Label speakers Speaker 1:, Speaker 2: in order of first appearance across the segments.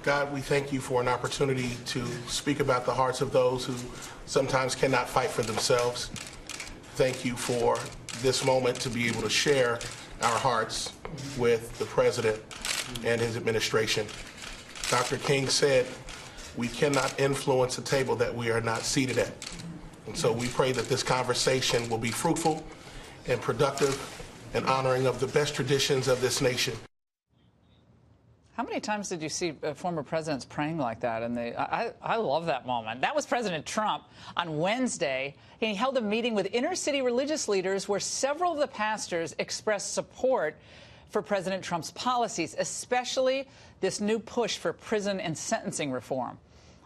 Speaker 1: God, we thank you for an opportunity to speak about the hearts of those who sometimes cannot fight for themselves. Thank you for this moment to be able to share our hearts with the president and his administration. Dr. King said, we cannot influence a table that we are not seated at. And so we pray that this conversation will be fruitful and productive and honoring of the best traditions of this nation.
Speaker 2: How many times did you see former presidents praying like that? And I love that moment. That was President Trump on Wednesday. He held a meeting with inner-city religious leaders where several of the pastors expressed support for President Trump's policies, especially this new push for prison and sentencing reform.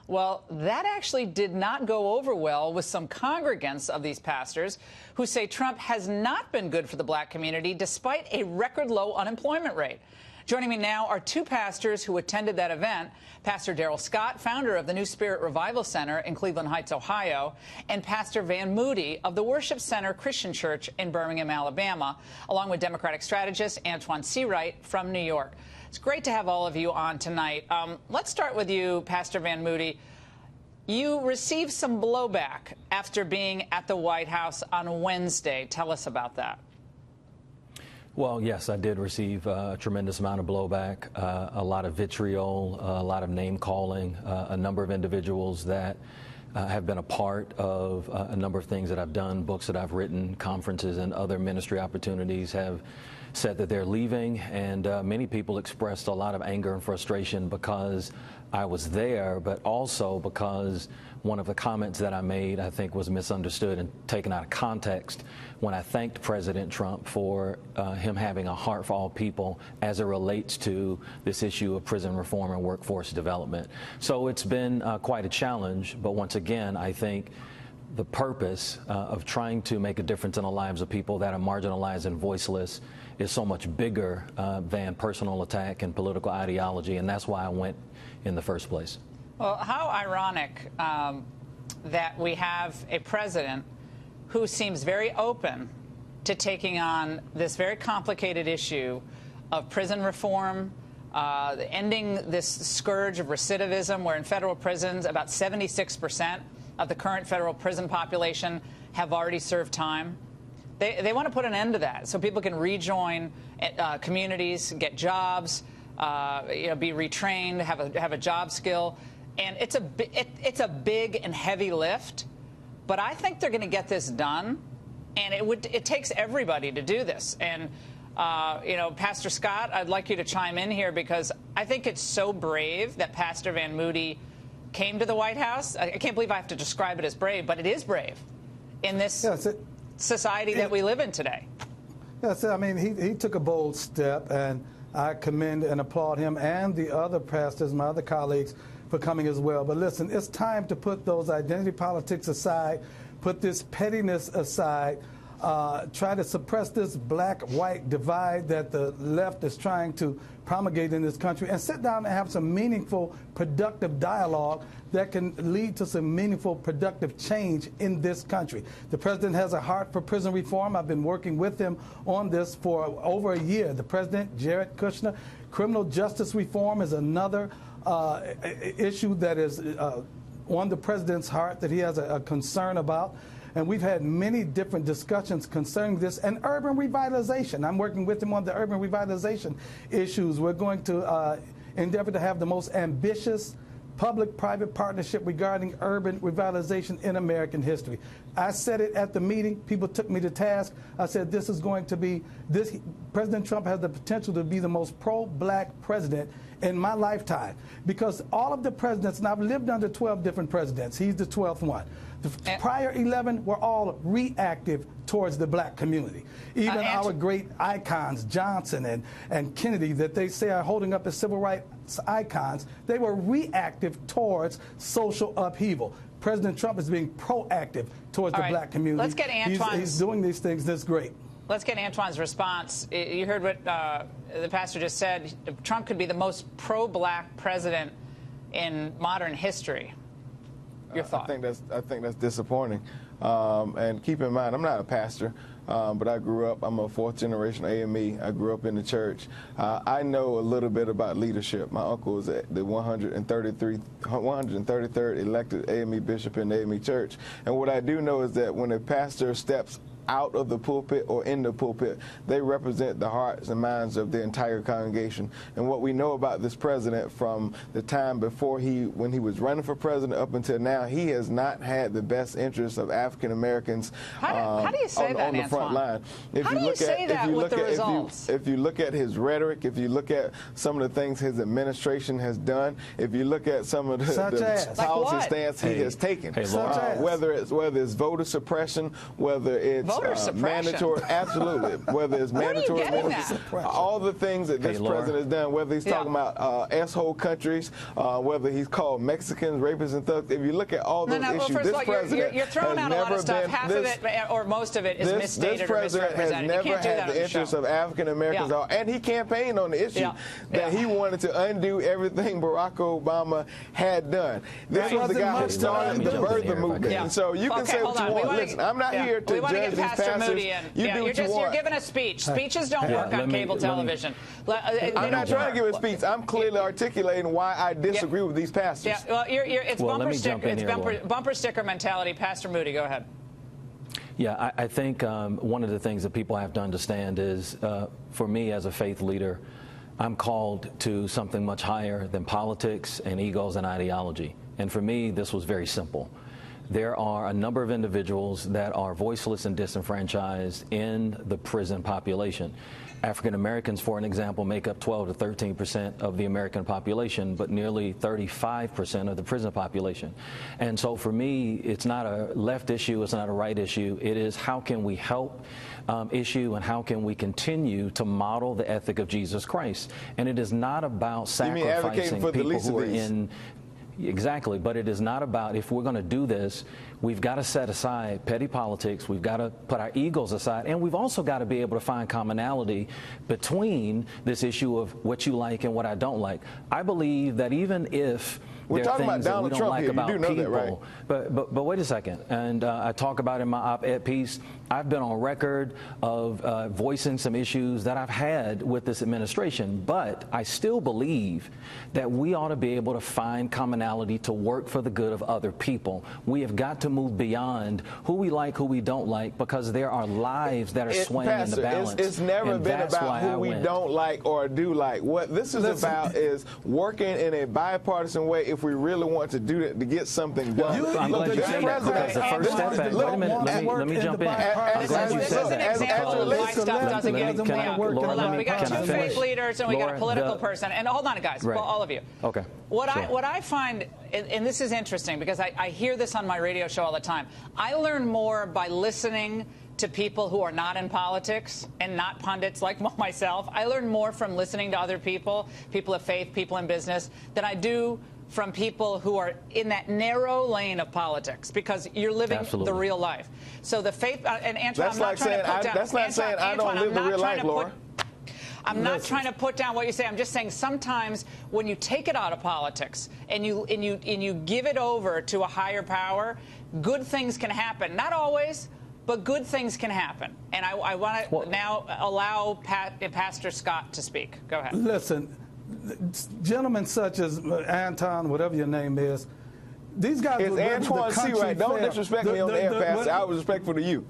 Speaker 2: Well, that actually did not go over well with some congregants of these pastors who say Trump has not been good for the black community despite a record low unemployment rate. Joining me now are two pastors who attended that event, Pastor Darrell Scott, founder of the New Spirit Revival Center in Cleveland Heights, Ohio, and Pastor Van Moody of the Worship Center Christian Church in Birmingham, Alabama, along with Democratic strategist Antoine Seawright from New York. It's great to have all of you on tonight. Let's start with you, Pastor Van Moody. You received some blowback after being at the White House on Wednesday. Tell us about that.
Speaker 3: Well, yes, I did receive a tremendous amount of blowback, a lot of vitriol, a lot of name-calling, a number of individuals that have been a part of a number of things that I've done, books that I've written, conferences and other ministry opportunities have said that they're leaving, and many people expressed a lot of anger and frustration because I was there, but also because one of the comments that I made, I think, was misunderstood and taken out of context when I thanked President Trump for him having a heart for all people as it relates to this issue of prison reform and workforce development. So it's been quite a challenge, but once again, I think the purpose of trying to make a difference in the lives of people that are marginalized and voiceless is so much bigger than personal attack and political ideology, and that's why I went in the first place.
Speaker 2: Well, how ironic that we have a president who seems very open to taking on this very complicated issue of prison reform, ending this scourge of recidivism, where in federal prisons about 76% of the current federal prison population have already served time. They want to put an end to that so people can rejoin communities, get jobs, be retrained, have a job skill. And it's a big and heavy lift, but I think they're going to get this done, and it takes everybody to do this. And Pastor Scott, I'd like you to chime in here because I think it's so brave that Pastor Van Moody came to the White House. I can't believe I have to describe it as brave, but it is brave in this society that we live in today.
Speaker 4: Yes, I mean, he took a bold step, and I commend and applaud him and the other pastors, my other colleagues, for coming as well. But listen, it's time to put those identity politics aside, put this pettiness aside, try to suppress this black-white divide that the left is trying to promulgate in this country, and sit down and have some meaningful, productive dialogue that can lead to some meaningful, productive change in this country. The president has a heart for prison reform. I've been working with him on this for over a year. The president, Jared Kushner, criminal justice reform is another issue that is on the president's heart that he has a concern about. And we've had many different discussions concerning this, and urban revitalization. I'm working with him on the urban revitalization issues. We're going to endeavor to have the most ambitious public-private partnership regarding urban revitalization in American history. I said it at the meeting. People took me to task. I said this is going to be, President Trump has the potential to be the most pro-black president in my lifetime, because all of the presidents, and I've lived under 12 different presidents, he's the 12th one. The prior 11 were all reactive towards the black community. Even our great icons, Johnson and Kennedy, that they say are holding up as civil rights icons, they were reactive towards social upheaval. President Trump is being proactive towards the black community.
Speaker 2: Let's get Antoine's.
Speaker 4: He's doing these things that's great.
Speaker 2: Let's get Antoine's response. You heard what the pastor just said. Trump could be the most pro-black president in modern history. Your thought?
Speaker 5: I think that's disappointing. And keep in mind, I'm not a pastor. but I grew up, I'm a fourth generation AME. I grew up in the church. I know a little bit about leadership. My uncle was the 133rd elected AME bishop in the AME church. And what I do know is that when a pastor steps out of the pulpit or in the pulpit, they represent the hearts and minds of the entire congregation. And what we know about this president from the time before when he was running for president up until now, he has not had the best interests of African Americans
Speaker 2: how do you say that,
Speaker 5: on the front line.
Speaker 2: How do you say that with the results?
Speaker 5: If you look at his rhetoric, if you look at some of the things his administration has done, if you look at some of the policy stance he has taken, whether it's voter suppression, whether it's mandatory, absolutely. Whether it's mandatory, all the things that this president has done, whether he's talking about S-hole countries, whether he's called Mexicans, rapists, and thugs. If you look at all those issues, this president
Speaker 2: you're throwing out a lot of stuff. Half of it, or most of it, is misstated or misrepresented.
Speaker 5: This president has never had the interests of African Americans, and he campaigned on the issue that he wanted to undo everything Barack Obama had done. This was the guy who started the birther movement. And so you can say what you want. Listen, I'm not here to judge these pastors.
Speaker 2: You're giving a speech. Speeches don't work on cable television.
Speaker 5: I'm not trying to give a speech. I'm clearly articulating why I disagree with these pastors.
Speaker 2: Well, it's bumper sticker mentality. Pastor Moody, go ahead.
Speaker 3: Yeah, I think one of the things that people have to understand is, for me as a faith leader, I'm called to something much higher than politics and egos and ideology. And for me, this was very simple. There are a number of individuals that are voiceless and disenfranchised in the prison population. African Americans, for an example, make up 12 to 13% of the American population, but nearly 35% of the prison population. And so for me, it's not a left issue, it's not a right issue. It is how can we help issue and how can we continue to model the ethic of Jesus Christ. And it is not about sacrificing people who are in... Exactly, but it is not about, if we're going to do this, we've got to set aside petty politics, we've got to put our egos aside, and we've also got to be able to find commonality between this issue of what you like and what I don't like. I believe that even if
Speaker 5: we're
Speaker 3: there are
Speaker 5: talking
Speaker 3: things
Speaker 5: about
Speaker 3: that we don't
Speaker 5: Trump
Speaker 3: like
Speaker 5: here.
Speaker 3: about
Speaker 5: You do know
Speaker 3: people,
Speaker 5: that, right?
Speaker 3: but wait a second, and I talk about in my op-ed piece, I've been on record of voicing some issues that I've had with this administration, but I still believe that we ought to be able to find commonality to work for the good of other people. We have got to move beyond who we like, who we don't like, because there are lives that are swaying in the balance.
Speaker 5: It's never been about who we don't like or do like. What this is about is working in a bipartisan way if we really want to do that, to get something done.
Speaker 3: I'm glad you say that, because the first step back, wait a minute, let me jump in. I'm glad you said that.
Speaker 2: My stuff doesn't get
Speaker 3: We
Speaker 2: got two faith leaders and we got a political person. And hold on, guys,
Speaker 3: right.
Speaker 2: all of you.
Speaker 3: Okay.
Speaker 2: What I find, and this is interesting because I hear this on my radio show all the time, I learn more by listening to people who are not in politics and not pundits like myself. I learn more from listening to other people, people of faith, people in business, than I do from people who are in that narrow lane of politics, because you're living the real life. So the faith, and Antoine, I'm not trying to put down.
Speaker 5: That's like saying I don't live the real life, Laura.
Speaker 2: I'm not trying to put down what you say. I'm just saying sometimes when you take it out of politics and you give it over to a higher power, good things can happen. Not always, but good things can happen. And I want to now allow Pastor Scott to speak. Go ahead.
Speaker 4: Listen, gentlemen such as Anton, whatever your name is, these guys
Speaker 5: it's Antoine C. Right? Don't disrespect me on the air, Pastor. I was respectful to you.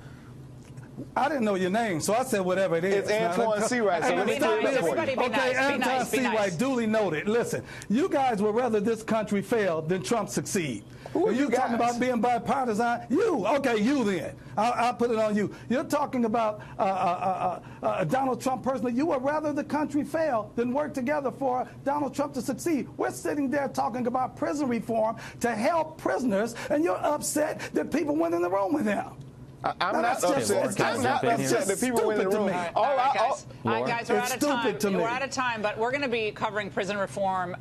Speaker 4: I didn't know your name, so I said whatever it is.
Speaker 5: It's Antoine C. Right, so let me tell you this for you.
Speaker 4: Okay, Antoine C. Right, duly noted. Listen, you guys would rather this country fail than Trump succeed.
Speaker 5: Who are you
Speaker 4: talking about being bipartisan? You. Okay, you then. I'll put it on you. You're talking about Donald Trump personally. You would rather the country fail than work together for Donald Trump to succeed. We're sitting there talking about prison reform to help prisoners, and you're upset that people went in the room with him.
Speaker 5: I'm not upset. I'm not upset that people went in the room.
Speaker 2: Guys, we're out of time. We're out of time, but we're going to be covering prison reform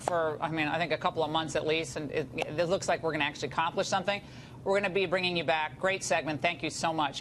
Speaker 2: for, I think, a couple of months at least, and it looks like we're going to actually accomplish something. We're going to be bringing you back. Great segment. Thank you so much.